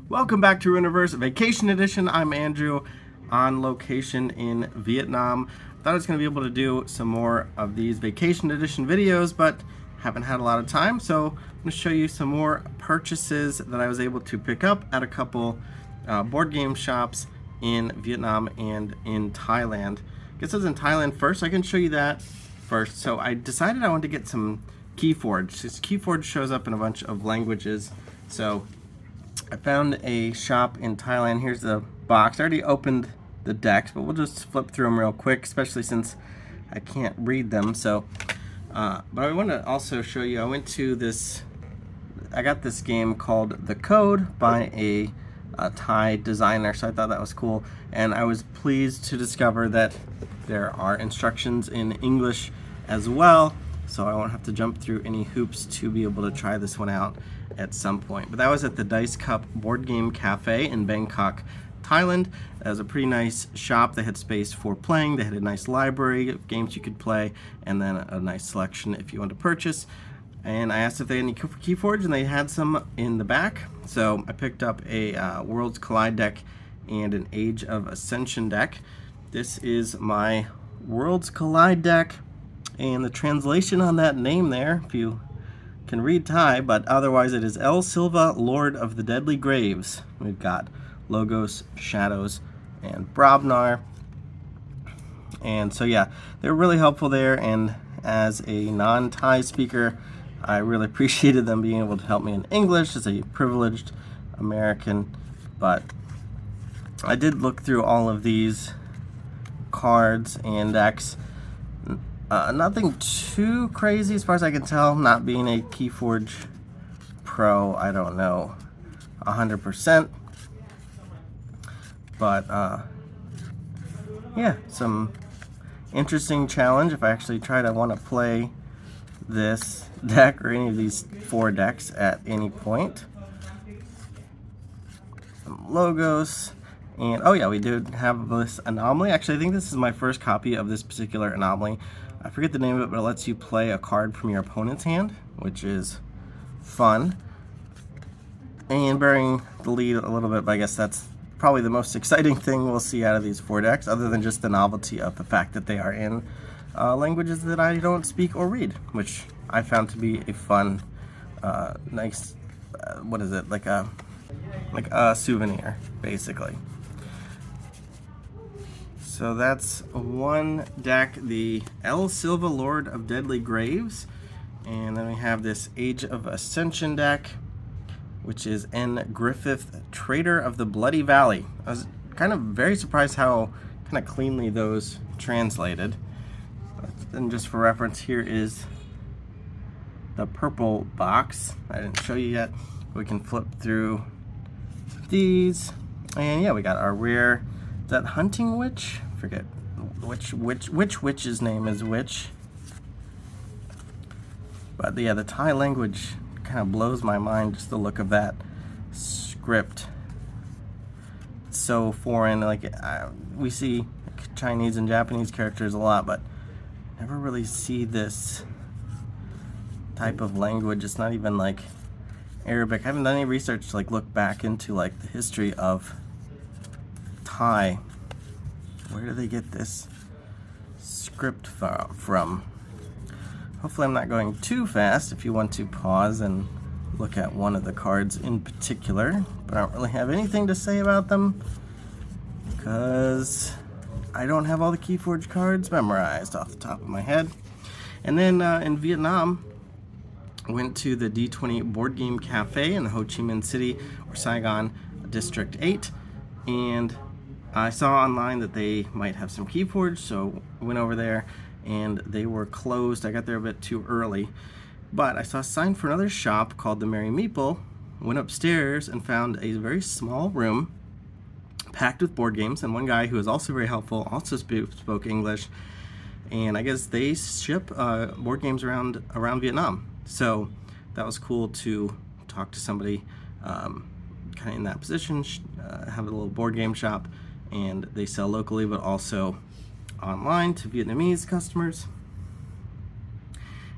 Welcome back to Universe Vacation Edition. I'm Andrew on location in Vietnam. Thought I was going to be able to do some more of these Vacation Edition videos, but haven't had a lot of time, so I'm going to show you some more purchases that I was able to pick up at a couple board game shops in Vietnam and in Thailand. I guess I was in Thailand first, so I can show you that first. So I decided I wanted to get some Keyforge. This Keyforge shows up in a bunch of languages, so I found a shop in Thailand. Here's the box. I already opened the decks, but we'll just flip through them real quick, especially since I can't read them. So, but I want to also show you, I went to this, I got this game called The Code by a Thai designer, so I thought that was cool. And I was pleased to discover that there are instructions in English as well, so I won't have to jump through any hoops to be able to try this one out at some point. But that was at the Dice Cup Board Game Cafe in Bangkok, Thailand. It was a pretty nice shop. They had space for playing. They had a nice library of games you could play, and then a nice selection if you want to purchase. And I asked if they had any Keyforge, and they had some in the back. So I picked up a Worlds Collide deck and an Age of Ascension deck. This is my Worlds Collide deck, and the translation on that name there, if you can read Thai, but otherwise it is El Silva, Lord of the Deadly Graves. We've got Logos, Shadows, and Brobnar. And so yeah, they're really helpful there, and as a non-Thai speaker, I really appreciated them being able to help me in English as a privileged American. But I did look through all of these cards and decks. Nothing too crazy as far as I can tell. Not being a Keyforge pro, I don't know 100%. But yeah, some interesting challenge if I actually try to want to play this deck or any of these four decks at any point. Some logos. And oh yeah, we do have this anomaly. Actually, I think this is my first copy of this particular anomaly. I forget the name of it, but it lets you play a card from your opponent's hand, which is fun. And bearing the lead a little bit, but I guess that's probably the most exciting thing we'll see out of these four decks, other than just the novelty of the fact that they are in languages that I don't speak or read, which I found to be a fun, nice, what is it, like a souvenir, basically. So that's one deck, the El Silva, Lord of Deadly Graves. And then we have this Age of Ascension deck, which is N. Griffith, Traitor of the Bloody Valley. I was kind of very surprised how kind of cleanly those translated. And just for reference, here is the purple box. I didn't show you yet. We can flip through these. And yeah, we got our rare, is that Hunting Witch? Forget which witch's name is which. But yeah, the Thai language kind of blows my mind, just the look of that script. It's so foreign. Like we see Chinese and Japanese characters a lot, but never really see this type of language. It's not even like Arabic. I haven't done any research to like look back into like the history of Thai. Where do they get this script from? Hopefully I'm not going too fast if you want to pause and look at one of the cards in particular, but I don't really have anything to say about them because I don't have all the Keyforge cards memorized off the top of my head. And then in Vietnam, I went to the D20 Board Game Cafe in Ho Chi Minh City, or Saigon, District 8, and I saw online that they might have some Keyforge, so I went over there, and they were closed. I got there a bit too early, but I saw a sign for another shop called the Merry Meeple, went upstairs and found a very small room packed with board games, and one guy who was also very helpful, also spoke English, and I guess they ship board games around Vietnam. So that was cool to talk to somebody kind of in that position, have a little board game shop, and they sell locally but also online to Vietnamese customers.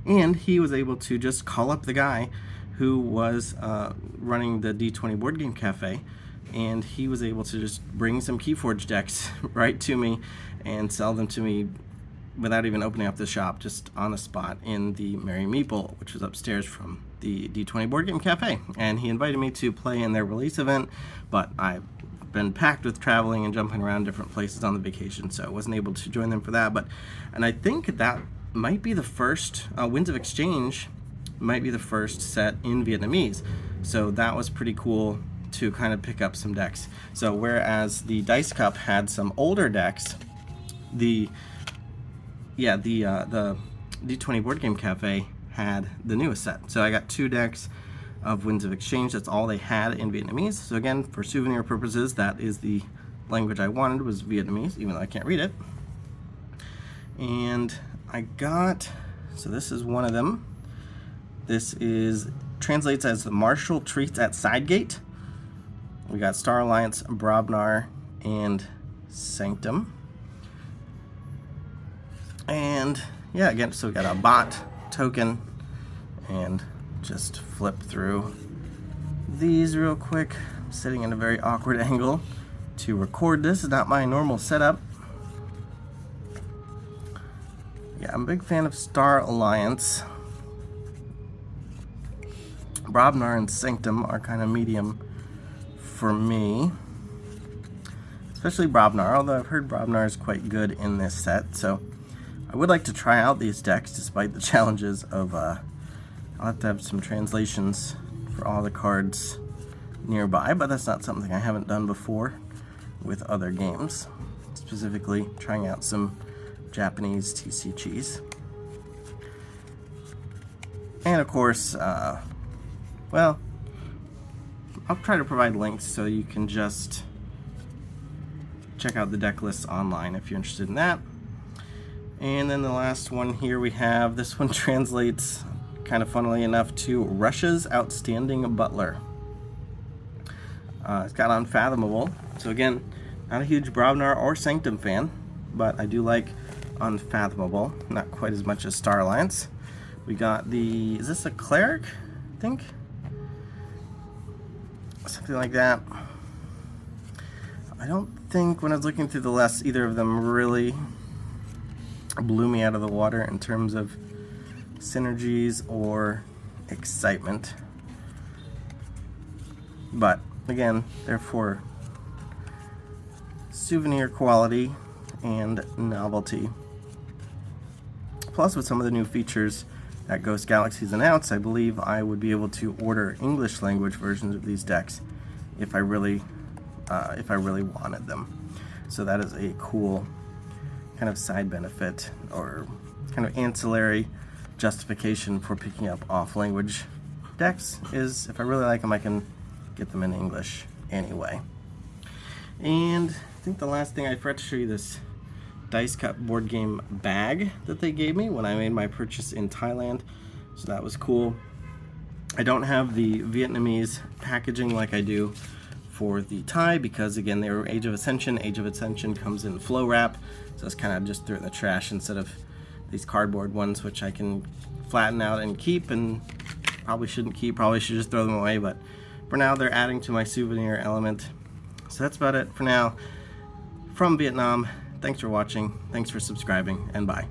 And he was able to just call up the guy who was running the D20 board game cafe, and he was able to just bring some Keyforge decks right to me and sell them to me without even opening up the shop, just on the spot in the Merry Meeple, which was upstairs from the D20 board game cafe. And he invited me to play in their release event, but I've been packed with traveling and jumping around different places on the vacation, so I wasn't able to join them for that. And I think that might be the first, Winds of Exchange might be the first set in Vietnamese, so that was pretty cool to kind of pick up some decks. So whereas the Dice Cup had some older decks, the D20 Board Game Cafe had the newest set. So I got 2 decks of Winds of Exchange. That's all they had in Vietnamese. So again, for souvenir purposes, that is the language I wanted, was Vietnamese, even though I can't read it. And I got, so this is one of them. This translates as the Marshal Treats at Sidegate. We got Star Alliance, Brobnar, and Sanctum. And yeah, again, so we got a bot token, and just flip through these real quick. I'm sitting in a very awkward angle to record this. It's not my normal setup. Yeah, I'm a big fan of Star Alliance. Brobnar and Sanctum are kind of medium for me, especially Brobnar, although I've heard Brobnar is quite good in this set, so I would like to try out these decks despite the challenges of I'll have to have some translations for all the cards nearby, but that's not something I haven't done before with other games, specifically trying out some Japanese TCGs. And of course, well, I'll try to provide links so you can just check out the deck lists online if you're interested in that. And then the last one here we have, this one translates kind of funnily enough to Russia's Outstanding Butler. It's got Unfathomable. So again, not a huge Brobnar or Sanctum fan, but I do like Unfathomable, not quite as much as Star Alliance. We got is this a Cleric, I think? Something like that. I don't think when I was looking through the lists, either of them really blew me out of the water in terms of synergies or excitement. But again, they're for souvenir quality and novelty. Plus, with some of the new features that Ghost Galaxy's announced, I believe I would be able to order English language versions of these decks if I really wanted them. So that is a cool kind of side benefit, or kind of ancillary justification for picking up off language decks, is if I really like them, I can get them in English anyway. And I think the last thing, I forgot to show you this Dice Cup board game bag that they gave me when I made my purchase in Thailand, so that was cool. I don't have the Vietnamese packaging like I do for the Thai, because again, they were Age of Ascension. Age of Ascension comes in flow wrap, so it's kind of just threw it in the trash instead of these cardboard ones, which I can flatten out and keep, and probably shouldn't keep, probably should just throw them away, but for now they're adding to my souvenir element. So that's about it for now from Vietnam. Thanks for watching, thanks for subscribing, and bye.